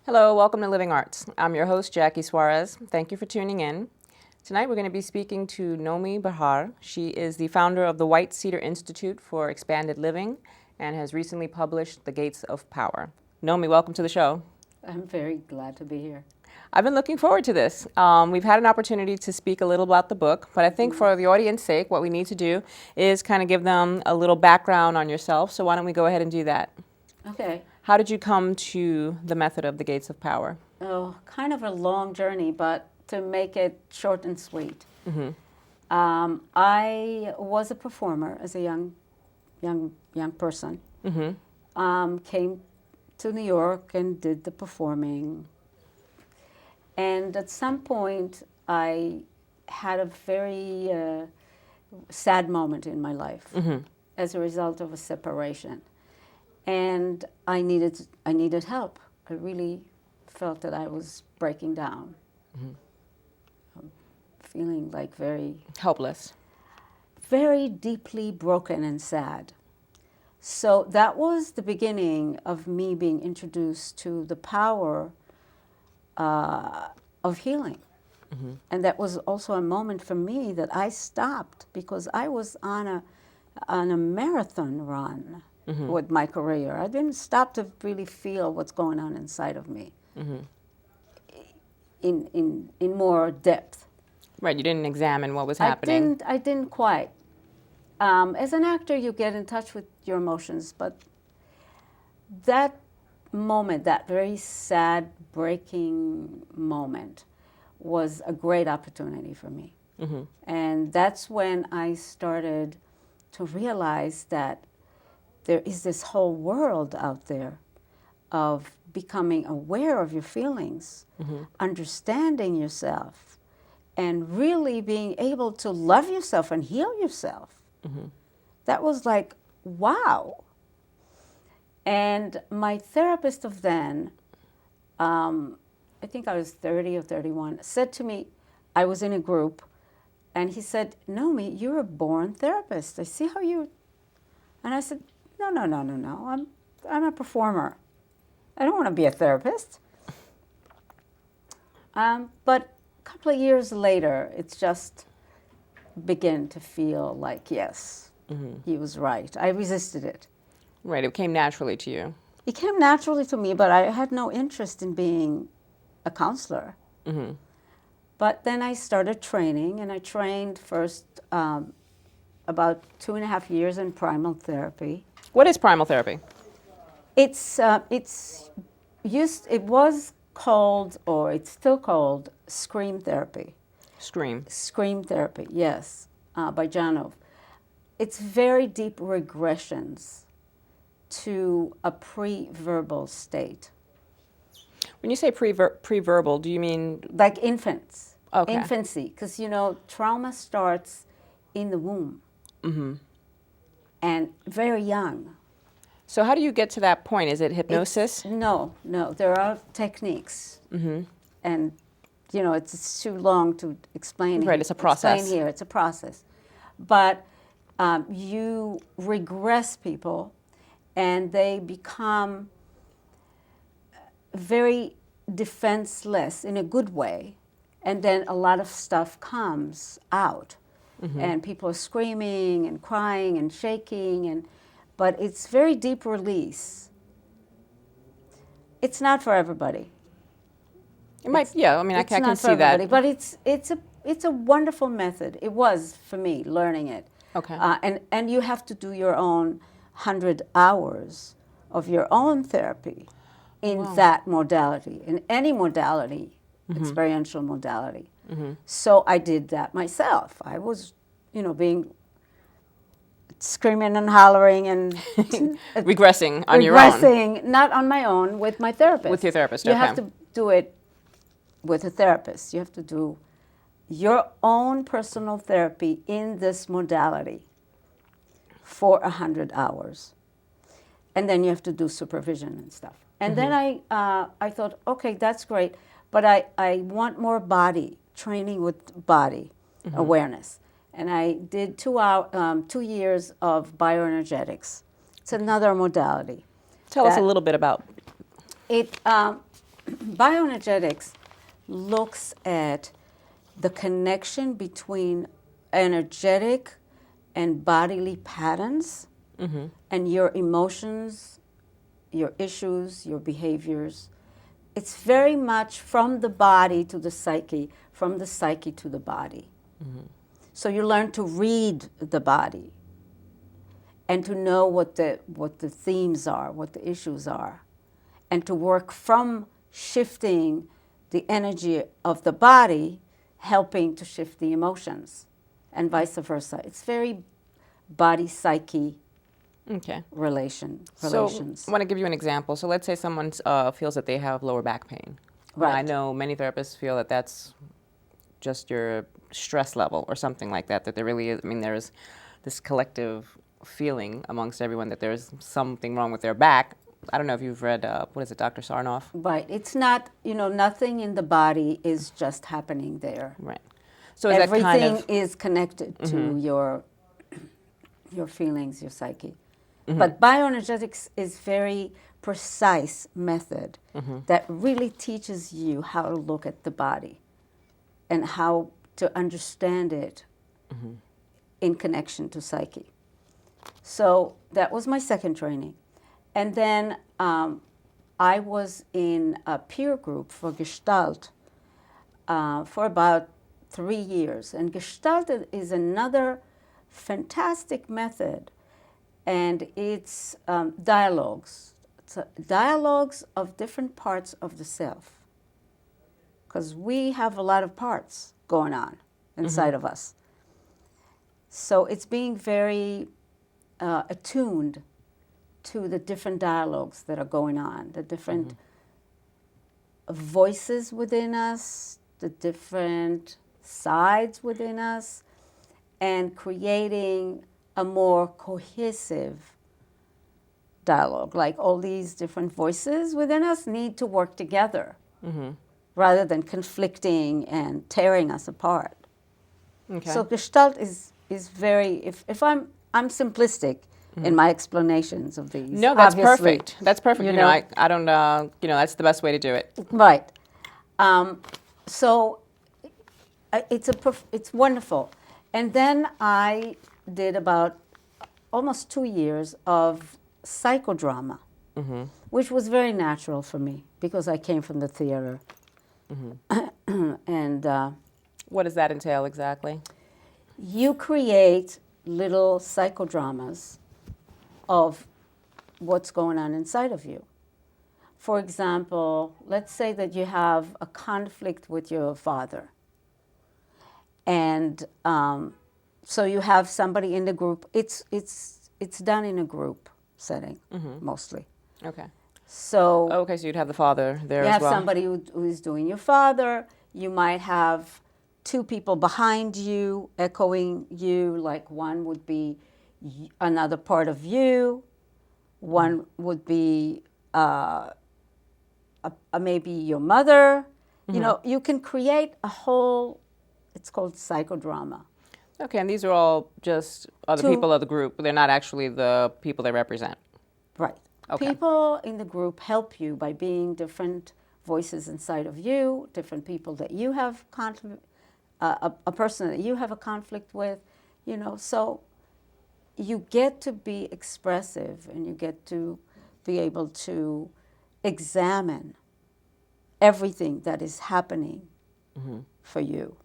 Hello, welcome to Living Arts. I'm your host, Jackie Suarez. Thank you for tuning in. Tonight we're going to be speaking to Nomi Bachar. She is the founder of the White Cedar Institute for Expanded Living and has recently published The Gates of Power. Nomi, welcome to the show. I'm very glad to be here. I've been looking forward to this. We've had an opportunity to speak a little about the book, but I think for the audience's sake, what we need to do is kind of give them a little background on yourself. So why don't we go ahead and do that? Okay. How did you come to the method of the Gates of Power? Oh, kind of a long journey, but to make it short and sweet. Mm-hmm. I was a performer as a young person. Mm-hmm. Came to New York and did the performing. And at some point, I had a very sad moment in my life as a result of a separation. And I needed help. I really felt that I was breaking down, feeling like very Helpless. very deeply broken and sad. So that was the beginning of me being introduced to the power of healing. Mm-hmm. And that was also a moment for me that I stopped because I was on a marathon run with my career. I didn't stop to really feel what's going on inside of me in more depth. Right, you didn't examine what was happening. I didn't quite. As an actor, you get in touch with your emotions, but that moment, that very sad, breaking moment, was a great opportunity for me. Mm-hmm. And that's when I started to realize that there is this whole world out there of becoming aware of your feelings, understanding yourself, and really being able to love yourself and heal yourself. That was like, wow. And my therapist of then, I think I was 30 or 31, said to me, I was in a group, and he said, Nomi, you're a born therapist. I see how you... And I said, no. I'm a performer. I don't want to be a therapist. But a couple of years later, it's just began to feel like, yes, he was right. I resisted it. Right, it came naturally to you. It came naturally to me, but I had no interest in being a counselor. Mm-hmm. But then I started training, and I trained first about 2.5 years in primal therapy. What is primal therapy? It was called, or it's still called, scream therapy. Scream therapy, yes, by Janov. It's very deep regressions to a pre-verbal state. When you say pre-verbal, do you mean... Like infants. Okay. Infancy, because, trauma starts in the womb. Mm-hmm. And very young. So how do you get to that point? Is it hypnosis? No. There are techniques. Mm-hmm. And, it's too long to explain. Right, it's a process. Explain here, it's a process. But you regress people, and they become very defenseless in a good way. And then a lot of stuff comes out. And people are screaming and crying and shaking, but it's very deep release. It's not for everybody. It might, yeah. I mean, I can see that. But it's a wonderful method. It was for me learning it. Okay. And you have to do your own 100 hours of your own therapy in that modality, in any modality, experiential modality. So I did that myself. I was, being screaming and hollering and regressing on your own. Regressing, not on my own, with my therapist. With your therapist, You okay. have to do it with a therapist. You have to do your own personal therapy in this modality for 100 hours. And then you have to do supervision and stuff. And then I thought, okay, that's great, but I want more body, training with body awareness. And I did 2 years of bioenergetics. It's another modality. Tell us a little bit about it. bioenergetics looks at the connection between energetic and bodily patterns and your emotions, your issues, your behaviors. It's very much from the body to the psyche, from the psyche to the body. So you learn to read the body and to know what the themes are, what the issues are, and to work from shifting the energy of the body, helping to shift the emotions, and vice versa. It's very body-psyche relations. So I want to give you an example. So let's say someone feels that they have lower back pain. Right. I know many therapists feel that that's just your stress level or something like that, that there really is, I mean, there's this collective feeling amongst everyone that there's something wrong with their back. I don't know if you've read, what is it, Dr. Sarnoff? Right. It's not, nothing in the body is just happening there. Right. So is everything that kind of, is connected to your feelings, your psyche. But bioenergetics is very precise method that really teaches you how to look at the body and how to understand it in connection to psyche. So that was my second training. And then I was in a peer group for Gestalt for about 3 years. And Gestalt is another fantastic method, and it's dialogues. It's dialogues of different parts of the self, because we have a lot of parts going on inside of us. So it's being very attuned to the different dialogues that are going on, the different voices within us, the different sides within us, and creating a more cohesive dialogue. Like all these different voices within us need to work together rather than conflicting and tearing us apart. okay. So Gestalt is very, if I'm simplistic in my explanations of these. No, that's obviously. perfect. That's perfect. You know, I don't, that's the best way to do it. Right. So it's wonderful. And then I did about almost 2 years of psychodrama, which was very natural for me because I came from the theater. And What does that entail exactly? you create little psychodramas of what's going on inside of you. For example, let's say that you have a conflict with your father. And so you have somebody in the group. It's done in a group setting, mostly. Okay. So Okay, so you'd have the father there you as have well. somebody who is doing your father. You might have 2 people behind you echoing you, like one would be another part of you. One would be maybe your mother. You can create a whole, it's called psychodrama. Okay, and these are all just other people of the group. They're not actually the people they represent. Right. Okay. People in the group help you by being different voices inside of you, different people that you have a person that you have a conflict with, so you get to be expressive and you get to be able to examine everything that is happening for you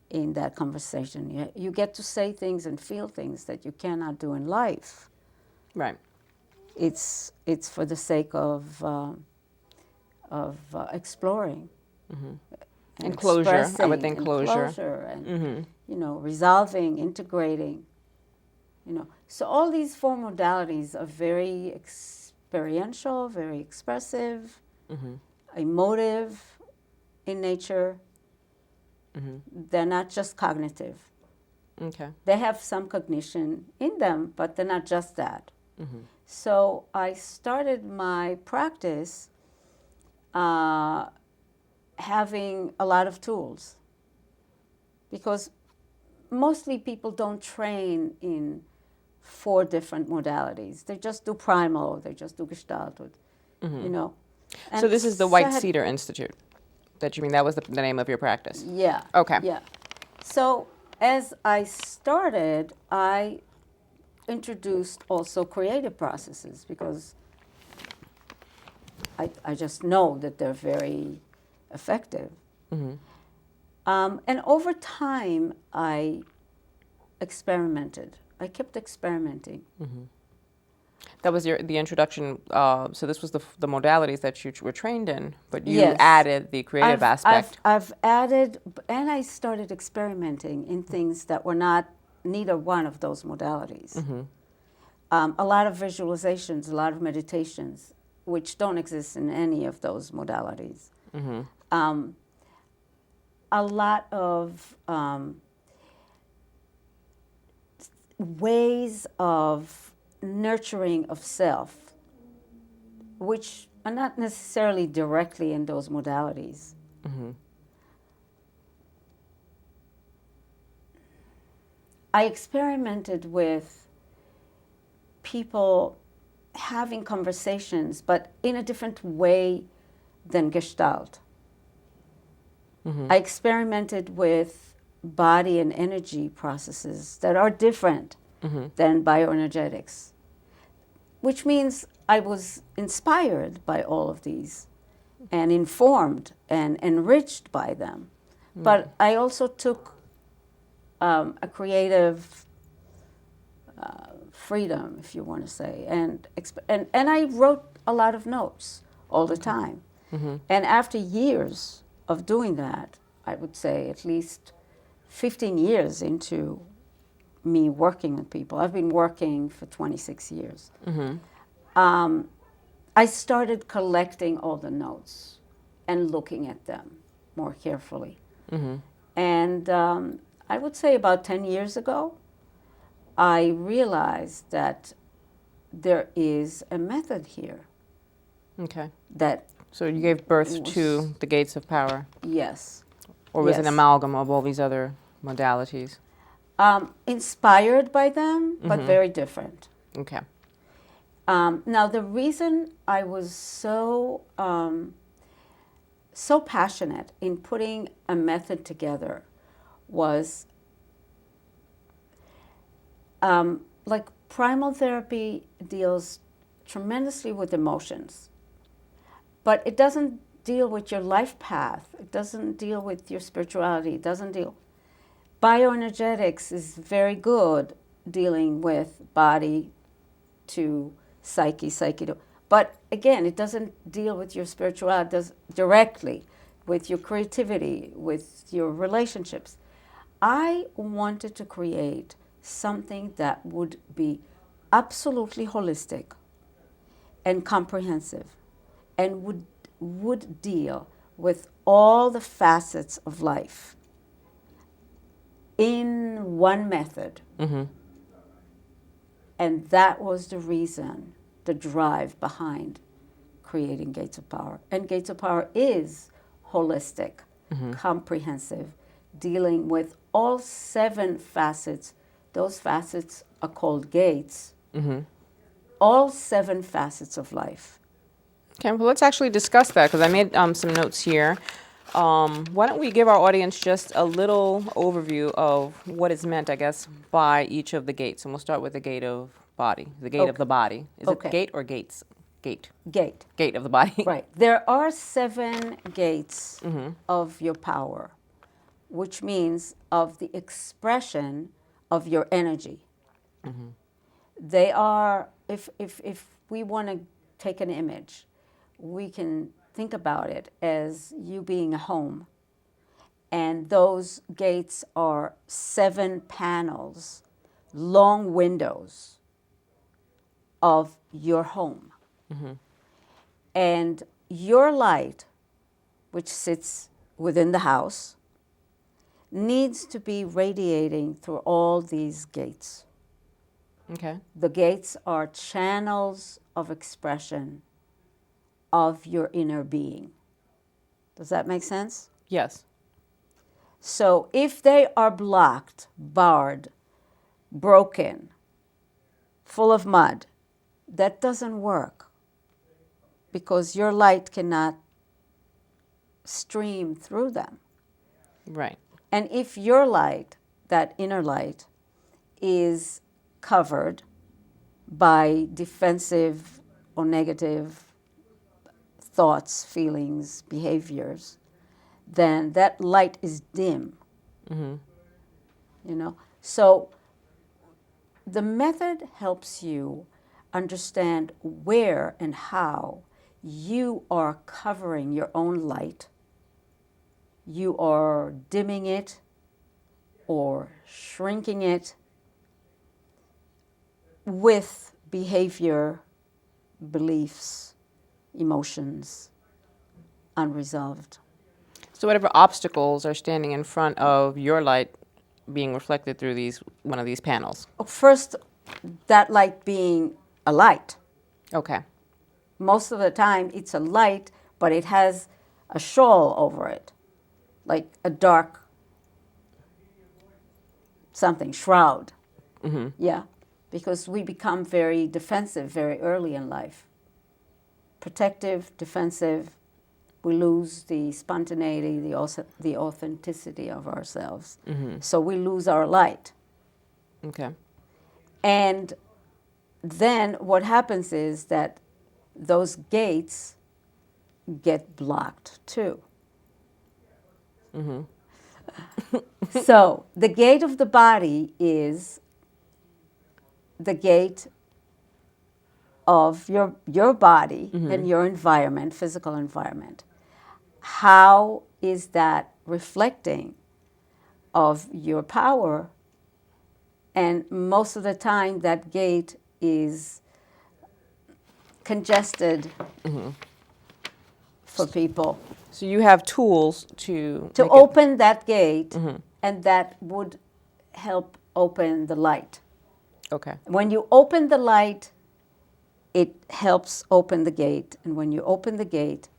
in that conversation. You get to say things and feel things that you cannot do in life. Right. It's for the sake of exploring. And closure, I would think closure. And resolving, integrating. So all these 4 modalities are very experiential, very expressive, emotive in nature. They're not just cognitive. Okay. They have some cognition in them, but they're not just that. So I started my practice having a lot of tools, because mostly people don't train in 4 different modalities. They just do primal, they just do Gestalt, So And this is the so I White had- Cedar Institute that you mean, that was the name of your practice? Yeah. Okay. Yeah. So as I started, I introduced also creative processes because I just know that they're very effective. And over time, I experimented. I kept experimenting. That was the introduction. So this was the modalities that you were trained in, but you Yes. added the creative aspect. I've added, and I started experimenting in things that were not neither one of those modalities. A lot of visualizations, a lot of meditations, which don't exist in any of those modalities. A lot of ways of nurturing of self, which are not necessarily directly in those modalities. I experimented with people having conversations, but in a different way than Gestalt. I experimented with body and energy processes that are different than bioenergetics, which means I was inspired by all of these and informed and enriched by them. But I also took a creative freedom, if you want to say, and I wrote a lot of notes all the time. And after years of doing that, I would say at least 15 years into me working with people, I've been working for 26 years, I started collecting all the notes and looking at them more carefully. And I would say about 10 years ago, I realized that there is a method here Okay. that, So you gave birth to the gates of power, yes. or was it an Yes. amalgam of all these other modalities? Inspired by them, but very different. Okay. Now, the reason I was so passionate in putting a method together was like primal therapy deals tremendously with emotions, but it doesn't deal with your life path. It doesn't deal with your spirituality. It doesn't deal. Bioenergetics is very good dealing with body to psyche to, but again, it doesn't deal with your spirituality. It does directly with your creativity, with your relationships. I wanted to create something that would be absolutely holistic and comprehensive and would deal with all the facets of life in one method. And that was the reason, the drive behind creating Gates of Power. And Gates of Power is holistic, comprehensive, dealing with all 7 facets. Those facets are called gates. All 7 facets of life. Okay, well, let's actually discuss that because I made some notes here. Why don't we give our audience just a little overview of what is meant, I guess, by each of the gates. And we'll start with the gate of body, the gate of the body. Is it gate or gates? Gate. Gate. Gate of the body. Right. There are 7 gates of your power, which means of the expression of your energy. They are, if we want to take an image, we can think about it as you being a home. And those gates are 7 panels, long windows of your home. And your light, which sits within the house, needs to be radiating through all these gates. Okay. The gates are channels of expression of your inner being. Does that make sense? Yes. So if they are blocked, barred, broken, full of mud, that doesn't work. because your light cannot stream through them. Right. And if your light, that inner light, is covered by defensive or negative thoughts, feelings, behaviors, then that light is dim. Mm-hmm. You know? So the method helps you understand where and how you are covering your own light. You are dimming it or shrinking it with behavior, beliefs, emotions, unresolved. So whatever obstacles are standing in front of your light being reflected through one of these panels. First, that light being a light. Okay. Most of the time, it's a light, but it has a shawl over it, like a dark something, shroud. Mm-hmm. Yeah, because we become very defensive very early in life. Protective, defensive. We lose the spontaneity, the authenticity of ourselves. Mm-hmm. So we lose our light. Okay. And then what happens is that those gates get blocked too. Mm-hmm. So the gate of the body is the gate of your body and your environment, physical environment. How is that reflecting of your power? And most of the time, that gate is congested for people. So you have tools to To make open that gate, and that would help open the light. Okay. When you open the light, it helps open the gate. And when you open the gate,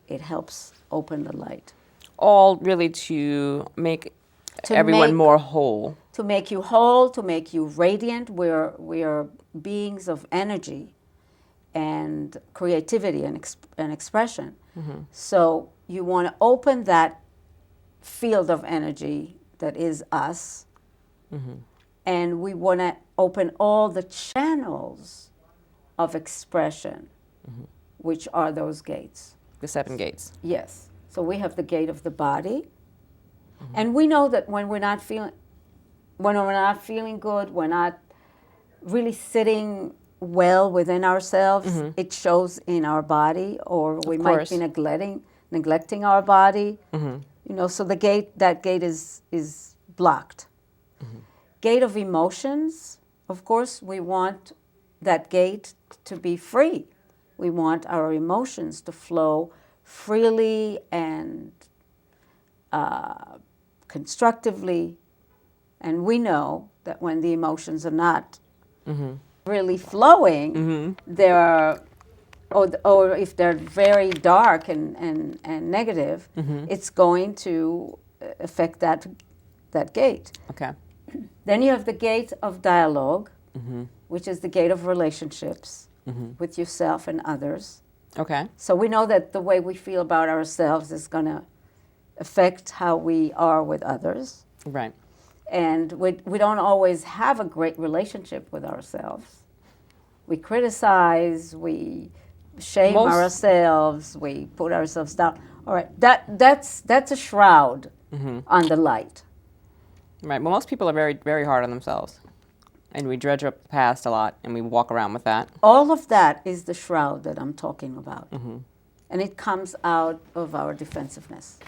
it helps open the light. All really to make everyone more whole. To make you whole, to make you radiant. We are beings of energy and creativity and expression. So you want to open that field of energy that is us. And we want to open all the channels of expression, which are those gates. The 7 gates. Yes. So we have the gate of the body. And we know that when we're not feeling good, we're not really sitting well within ourselves, it shows in our body, or we might be neglecting our body. You know, so that gate is blocked. Gate of emotions, of course, we want that gate to be free. We want our emotions to flow freely and constructively. And we know that when the emotions are not really flowing, or if they're very dark and negative, it's going to affect that gate. Okay. Then you have the gate of dialogue, which is the gate of relationships with yourself and others. Okay. So we know that the way we feel about ourselves is going to affect how we are with others. Right. And we don't always have a great relationship with ourselves. We criticize, we shame ourselves, we put ourselves down. All right, that's a shroud on the light. Right. Well, most people are very, very hard on themselves. And we dredge up the past a lot, and we walk around with that. All of that is the shroud that I'm talking about. And it comes out of our defensiveness.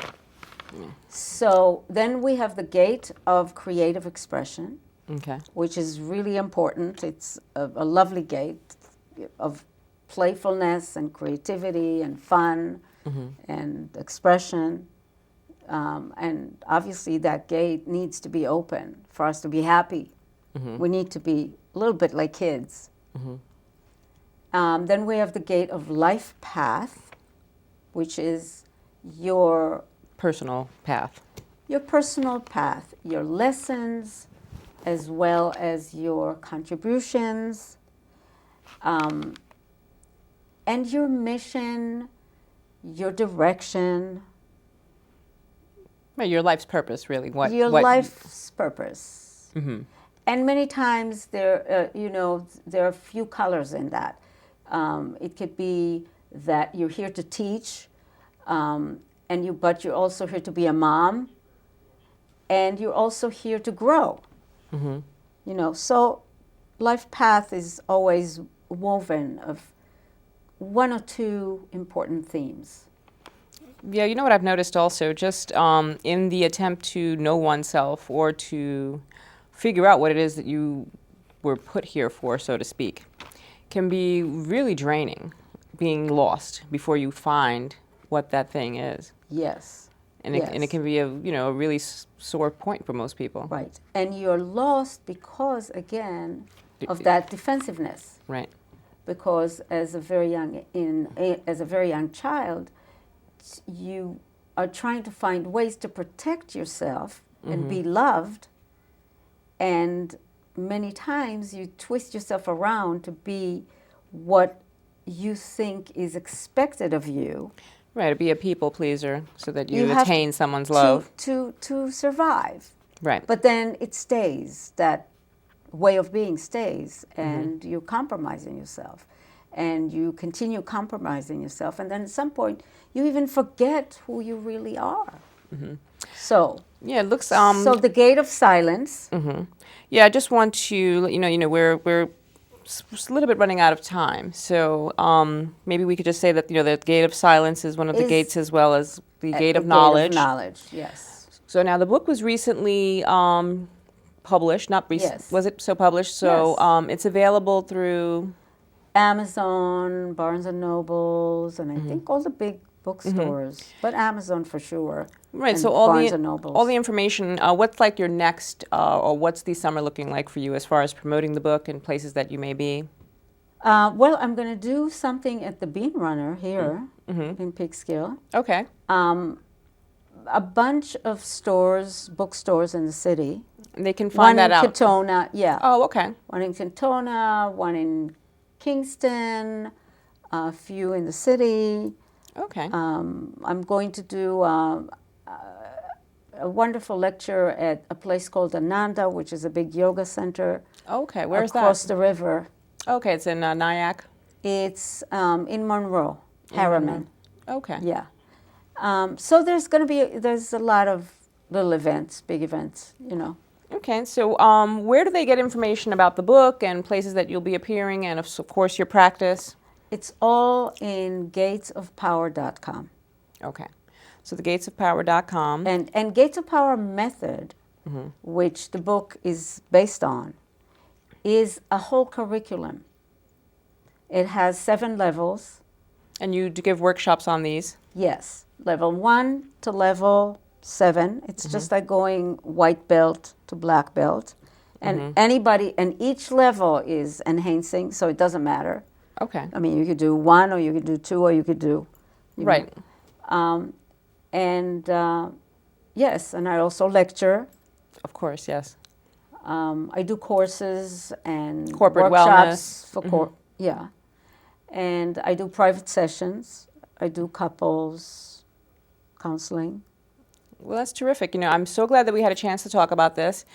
So then we have the gate of creative expression, which is really important. It's a lovely gate of playfulness and creativity and fun and expression. And obviously that gate needs to be open for us to be happy. We need to be a little bit like kids. Then we have the gate of life path, which is your personal path. Your personal path, your lessons, as well as your contributions. and your mission, your direction, Right, your life's purpose, really. your What? life's purpose. And many times there are a few colors in that. It could be that you're here to teach, but you're also here to be a mom, and you're also here to grow. So life path is always woven of one or two important themes. Yeah, you know what I've noticed also, just in the attempt to know oneself or to figure out what it is that you were put here for, so to speak, can be really draining, being lost before you find what that thing is. Yes. And yes. It can be a really sore point for most people. Right. And you're lost because, again, of that defensiveness. Right. Because as a very young child, you are trying to find ways to protect yourself and be loved, and many times you twist yourself around to be what you think is expected of you. Right, to be a people pleaser so that you attain someone's love. To survive. Right. But then it stays, that way of being stays, and you're compromising yourself. And you continue compromising yourself, and then at some point you even forget who you really are. So yeah, it looks. So the gate of silence. Yeah, I just want to let you know, we're a little bit running out of time, so maybe we could just say that the gate of silence is one of the gates, as well as the gate of knowledge. Gate of knowledge, yes. So now the book was recently published. Not recent. Yes. Was it so published? So Yes. It's available through Amazon, Barnes and Nobles, and I think all the big bookstores, but Amazon for sure. Right. And So all Barnes and Nobles. all the information. What's like your next, or what's the summer looking like for you as far as promoting the book and places that you may be? Well, I'm going to do something at the Bean Runner here in Peekskill. Okay. A bunch of stores, bookstores in the city. And they can find that out. One in Katona, yeah. Oh, okay. One in Katona, one in Kingston, a few in the city. Okay. I'm going to do a wonderful lecture at a place called Ananda, which is a big yoga center. Okay. Where's that? Across the river. Okay, it's in Nyack. It's in Monroe, Harriman. Okay. Yeah. So there's a lot of little events, big events, Okay, so where do they get information about the book and places that you'll be appearing, and of course your practice? It's all in gatesofpower.com. Okay, so the gatesofpower.com. And Gates of Power method, which the book is based on, is a whole curriculum. It has 7 levels. And you do give workshops on these? Yes, level 1 to level 7. It's just like going white belt to black belt. And each level is enhancing, so it doesn't matter. Okay. I mean, you could do 1 or you could do 2 or you could do... Right. Yes, and I also lecture. Of course, yes. I do courses and Corporate workshops wellness. Yeah. And I do private sessions. I do couples counseling. Well, that's terrific. I'm so glad that we had a chance to talk about this.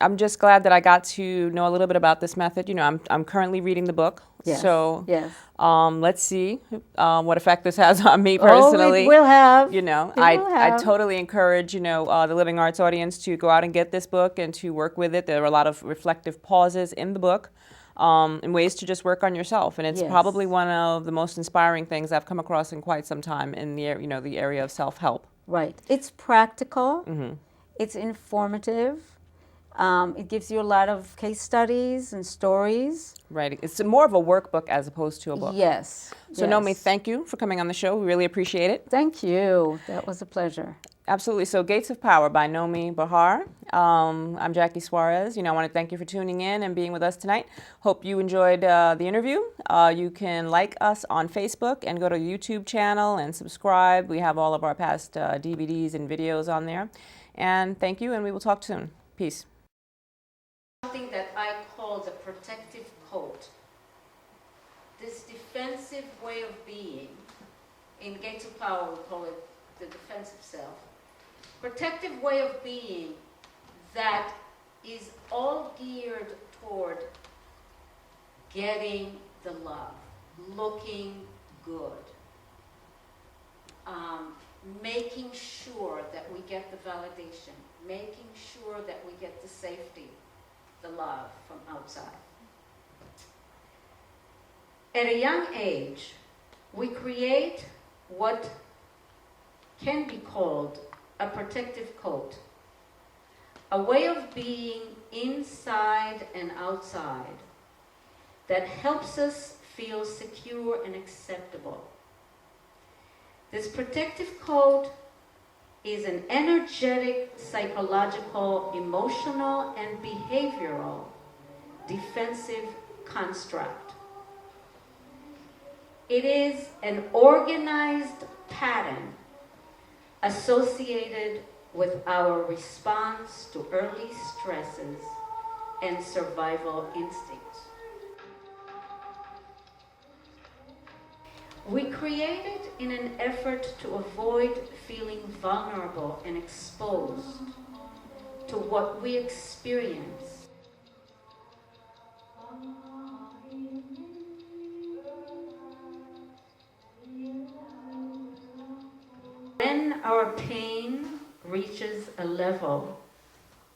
I'm just glad that I got to know a little bit about this method. I'm currently reading the book. Yes. So yes. Let's see what effect this has on me personally. Oh, it will have. I totally encourage, the Living Arts audience to go out and get this book and to work with it. There are a lot of reflective pauses in the book and ways to just work on yourself. And it's probably one of the most inspiring things I've come across in quite some time in the area of self-help. Right. It's practical. It's informative. It gives you a lot of case studies and stories. Right. It's more of a workbook as opposed to a book. Yes. So, Nomi, thank you for coming on the show. We really appreciate it. Thank you. That was a pleasure. Absolutely. So, Gates of Power by Nomi Bachar. I'm Jackie Suarez. I want to thank you for tuning in and being with us tonight. Hope you enjoyed the interview. You can like us on Facebook and go to the YouTube channel and subscribe. We have all of our past DVDs and videos on there. And thank you, and we will talk soon. Peace. Something that I call the protective coat. this defensive way of being. In Gates of Power, we call it the defensive self. Protective way of being that is all geared toward getting the love, looking good, making sure that we get the validation, making sure that we get the safety, the love from outside. At a young age, we create what can be called a protective coat, a way of being inside and outside that helps us feel secure and acceptable. This protective coat is an energetic, psychological, emotional, and behavioral defensive construct. It is an organized pattern associated with our response to early stresses and survival instincts. We create it in an effort to avoid feeling vulnerable and exposed to what we experience. When our pain reaches a level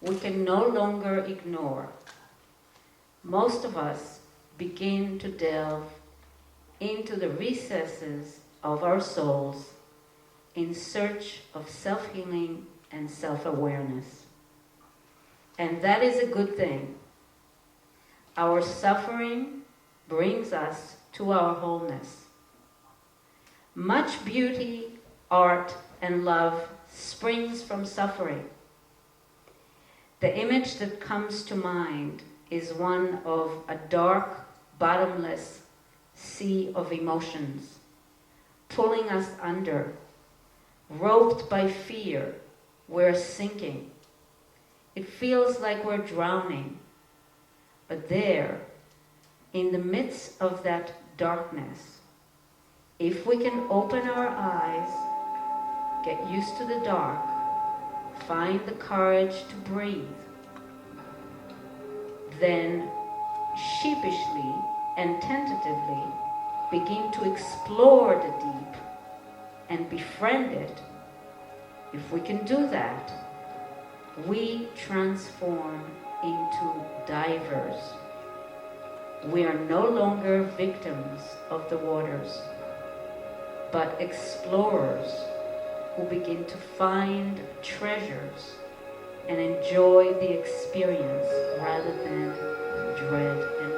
we can no longer ignore, most of us begin to delve into the recesses of our souls in search of self-healing and self-awareness. And that is a good thing. Our suffering brings us to our wholeness. Much beauty, art, and love springs from suffering. The image that comes to mind is one of a dark, bottomless sea of emotions, pulling us under. Roped by fear, we're sinking. It feels like we're drowning. But there, in the midst of that darkness, if we can open our eyes, get used to the dark, find the courage to breathe, then sheepishly and tentatively begin to explore the deep and befriend it. If we can do that, we transform into divers. We are no longer victims of the waters, but explorers who begin to find treasures and enjoy the experience rather than dread and